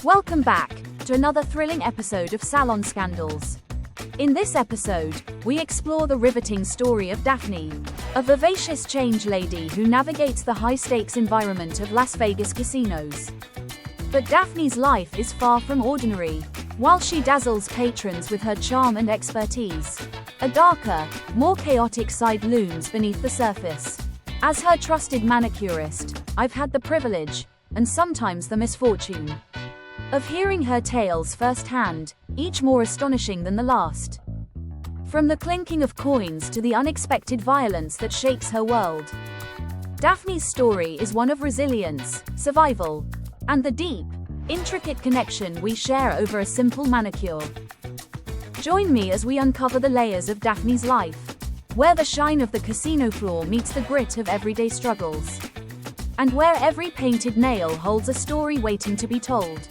Welcome back to another thrilling episode of Salon Scandals. In this episode, we explore the riveting story of Daphne, a vivacious change lady who navigates the high-stakes environment of Las Vegas casinos. But Daphne's life is far from ordinary. While she dazzles patrons with her charm and expertise, a darker, more chaotic side looms beneath the surface. As her trusted manicurist, I've had the privilege, and sometimes the misfortune, of hearing her tales firsthand, each more astonishing than the last. From the clinking of coins to the unexpected violence that shakes her world, Daphne's story is one of resilience, survival, and the deep, intricate connection we share over a simple manicure. Join me as we uncover the layers of Daphne's life, where the shine of the casino floor meets the grit of everyday struggles, and where every painted nail holds a story waiting to be told.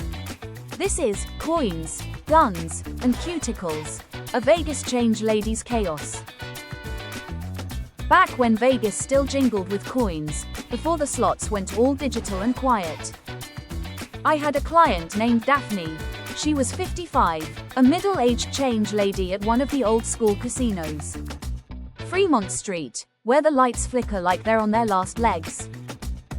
This is Coins, Guns, and Cuticles, a Vegas change lady's chaos. Back when Vegas still jingled with coins, before the slots went all digital and quiet, I had a client named Daphne. She was 55, a middle-aged change lady at one of the old-school casinos, Fremont Street, where the lights flicker like they're on their last legs.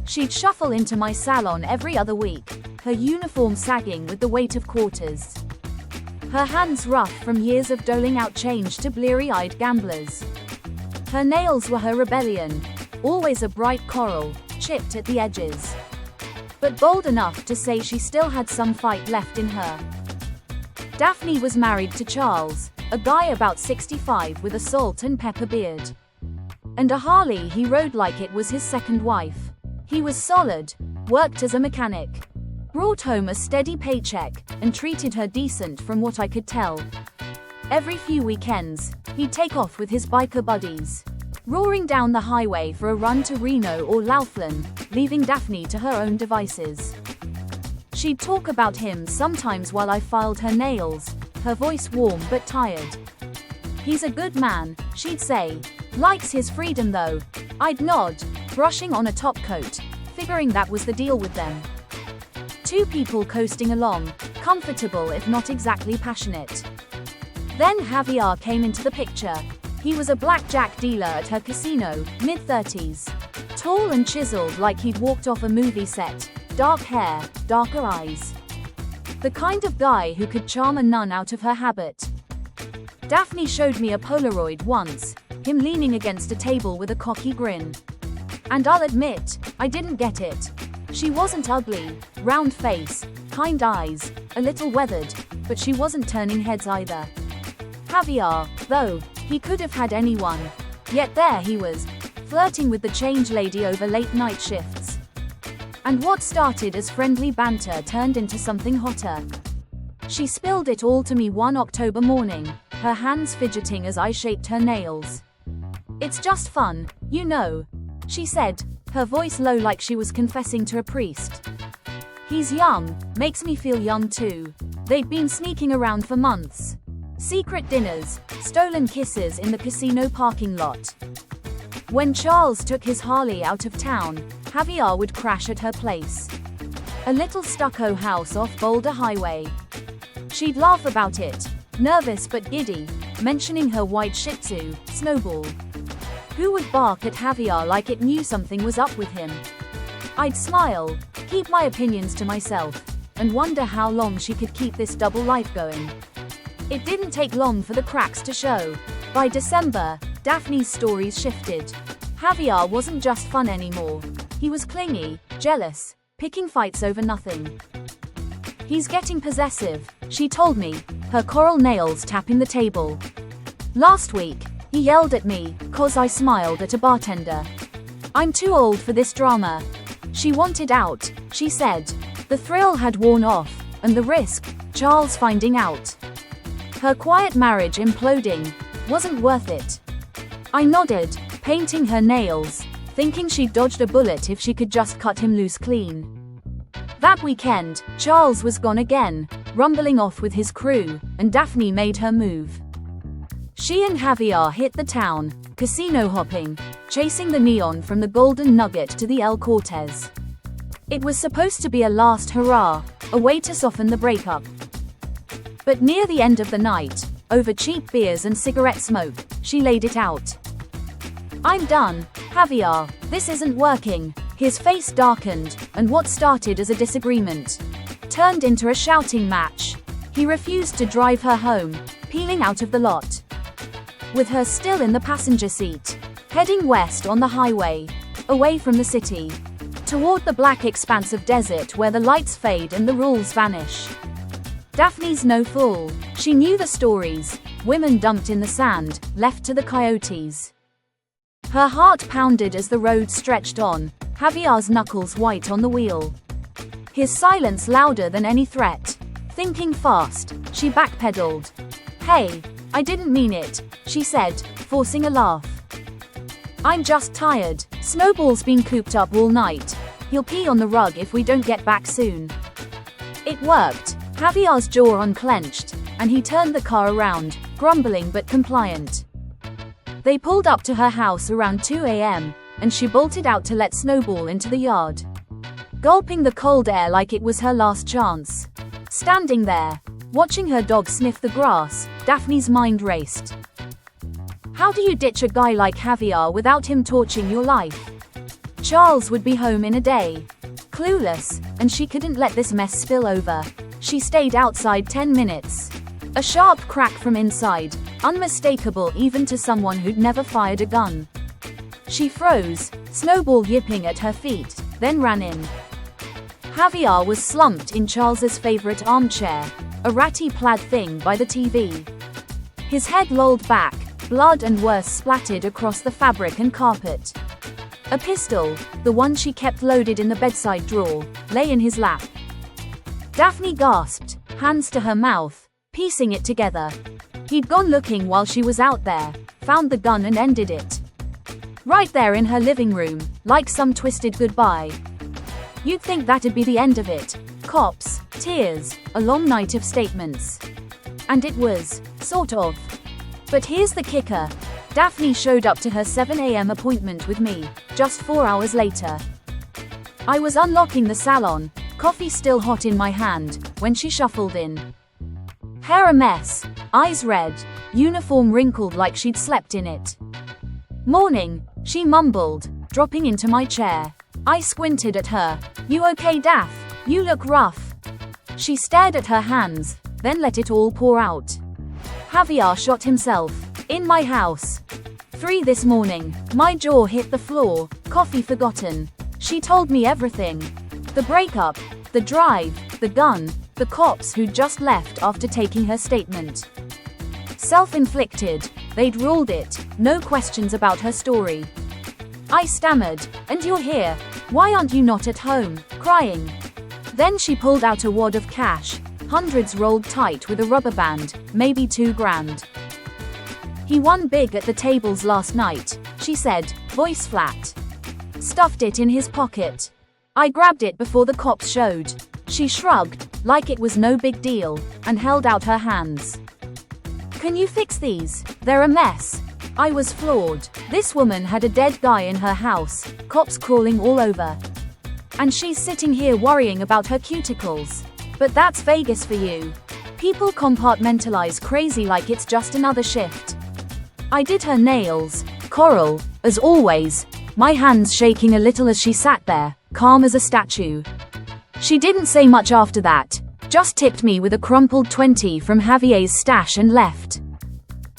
She'd shuffle into my salon every other week, her uniform sagging with the weight of quarters, her hands rough from years of doling out change to bleary-eyed gamblers. Her nails were her rebellion, always a bright coral, chipped at the edges, but bold enough to say she still had some fight left in her. Daphne was married to Charles, a guy about 65 with a salt and pepper beard, and a Harley he rode like it was his second wife. He was solid, worked as a mechanic, brought home a steady paycheck, and treated her decent from what I could tell. Every few weekends, he'd take off with his biker buddies, roaring down the highway for a run to Reno or Laughlin, leaving Daphne to her own devices. She'd talk about him sometimes while I filed her nails, her voice warm but tired. "He's a good man," she'd say. "Likes his freedom though." I'd nod, brushing on a top coat, figuring that was the deal with them. Two people coasting along, comfortable if not exactly passionate. Then Javier came into the picture. He was a blackjack dealer at her casino, mid-30s. Tall and chiseled like he'd walked off a movie set, dark hair, darker eyes. The kind of guy who could charm a nun out of her habit. Daphne showed me a Polaroid once, him leaning against a table with a cocky grin. And I'll admit, I didn't get it. She wasn't ugly, round face, kind eyes, a little weathered, but she wasn't turning heads either. Javier, though, he could have had anyone. Yet there he was, flirting with the change lady over late night shifts. And what started as friendly banter turned into something hotter. She spilled it all to me one October morning, her hands fidgeting as I shaped her nails. "It's just fun, you know," she said, her voice low like she was confessing to a priest. "He's young, makes me feel young too." They'd been sneaking around for months. Secret dinners, stolen kisses in the casino parking lot. When Charles took his Harley out of town, Javier would crash at her place, a little stucco house off Boulder Highway. She'd laugh about it, nervous but giddy, mentioning her white Shih Tzu, Snowball, who would bark at Javier like it knew something was up with him. I'd smile, keep my opinions to myself, and wonder how long she could keep this double life going. It didn't take long for the cracks to show. By December, Daphne's stories shifted. Javier wasn't just fun anymore. He was clingy, jealous, picking fights over nothing. "He's getting possessive," she told me, her coral nails tapping the table. "Last week, he yelled at me, 'cause I smiled at a bartender. I'm too old for this drama." She wanted out, she said. The thrill had worn off, and the risk, Charles finding out, her quiet marriage imploding, wasn't worth it. I nodded, painting her nails, thinking she'd dodged a bullet if she could just cut him loose clean. That weekend, Charles was gone again, rumbling off with his crew, and Daphne made her move. She and Javier hit the town, casino hopping, chasing the neon from the Golden Nugget to the El Cortez. It was supposed to be a last hurrah, a way to soften the breakup. But near the end of the night, over cheap beers and cigarette smoke, she laid it out. "I'm done, Javier, this isn't working." His face darkened, and what started as a disagreement turned into a shouting match. He refused to drive her home, peeling out of the lot, with her still in the passenger seat, heading west on the highway, away from the city, toward the black expanse of desert where the lights fade and the rules vanish. Daphne's no fool. She knew the stories: women dumped in the sand, left to the coyotes. Her heart pounded as the road stretched on, Javier's knuckles white on the wheel, his silence louder than any threat. Thinking fast, she backpedaled. "Hey, I didn't mean it," she said, forcing a laugh. "I'm just tired. Snowball's been cooped up all night. He'll pee on the rug if we don't get back soon." It worked. Javier's jaw unclenched, and he turned the car around, grumbling but compliant. They pulled up to her house around 2 a.m., and she bolted out to let Snowball into the yard, gulping the cold air like it was her last chance. Standing there, watching her dog sniff the grass, Daphne's mind raced. How do you ditch a guy like Javier without him torching your life? Charles would be home in a day. Clueless, and she couldn't let this mess spill over. She stayed outside 10 minutes. A sharp crack from inside, unmistakable even to someone who'd never fired a gun. She froze, Snowball yipping at her feet, then ran in. Javier was slumped in Charles's favorite armchair, a ratty plaid thing by the TV. His head lolled back, blood and worse splattered across the fabric and carpet. A pistol, the one she kept loaded in the bedside drawer, lay in his lap. Daphne gasped, hands to her mouth, piecing it together. He'd gone looking while she was out there, found the gun and ended it. Right there in her living room, like some twisted goodbye. You'd think that'd be the end of it. Cops, tears, a long night of statements. And it was, sort of. But here's the kicker. Daphne showed up to her 7 a.m. appointment with me, just 4 hours later. I was unlocking the salon, coffee still hot in my hand, when she shuffled in. Hair a mess, eyes red, uniform wrinkled like she'd slept in it. "Morning," she mumbled, dropping into my chair. I squinted at her. "You okay, Daph? You look rough." She stared at her hands, then let it all pour out. "Javier shot himself. In my house. 3 this morning." My jaw hit the floor, coffee forgotten. She told me everything. The breakup, the drive, the gun, the cops who'd just left after taking her statement. Self-inflicted, they'd ruled it, no questions about her story. I stammered, "And you're here, why aren't you not at home, crying?" Then she pulled out a wad of cash, hundreds rolled tight with a rubber band, maybe $2,000. "He won big at the tables last night," she said, voice flat. Stuffed it in his pocket. I grabbed it before the cops showed. She shrugged, like it was no big deal, and held out her hands. "Can you fix these? They're a mess." I was floored. This woman had a dead guy in her house, cops crawling all over. And she's sitting here worrying about her cuticles. But that's Vegas for you. People compartmentalize crazy like it's just another shift. I did her nails, coral, as always, my hands shaking a little as she sat there, calm as a statue. She didn't say much after that, just tipped me with a crumpled 20 from Javier's stash and left.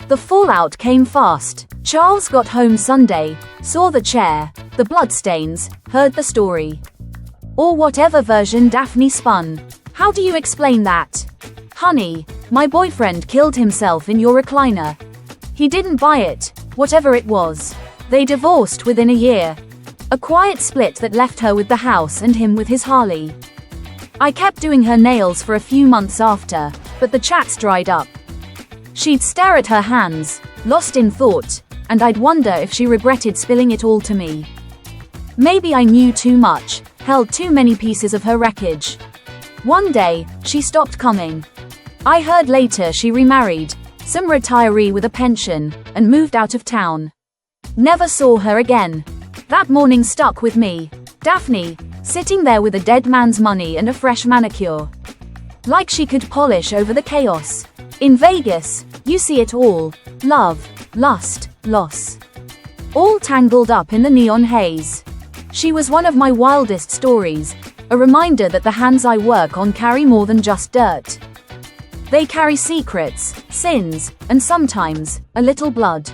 The fallout came fast. Charles got home Sunday, saw the chair, the bloodstains, heard the story. Or whatever version Daphne spun. "How do you explain that?" "Honey, my boyfriend killed himself in your recliner. He didn't buy it, whatever it was. They divorced within a year. A quiet split that left her with the house and him with his Harley. I kept doing her nails for a few months after, but the chats dried up. She'd stare at her hands, lost in thought, and I'd wonder if she regretted spilling it all to me. Maybe I knew too much, held too many pieces of her wreckage. One day, she stopped coming. I heard later she remarried, some retiree with a pension, and moved out of town. Never saw her again. That morning stuck with me. Daphne, sitting there with a dead man's money and a fresh manicure. Like she could polish over the chaos. In Vegas, you see it all: love, lust, loss. All tangled up in the neon haze. She was one of my wildest stories, a reminder that the hands I work on carry more than just dirt. They carry secrets, sins, and sometimes, a little blood.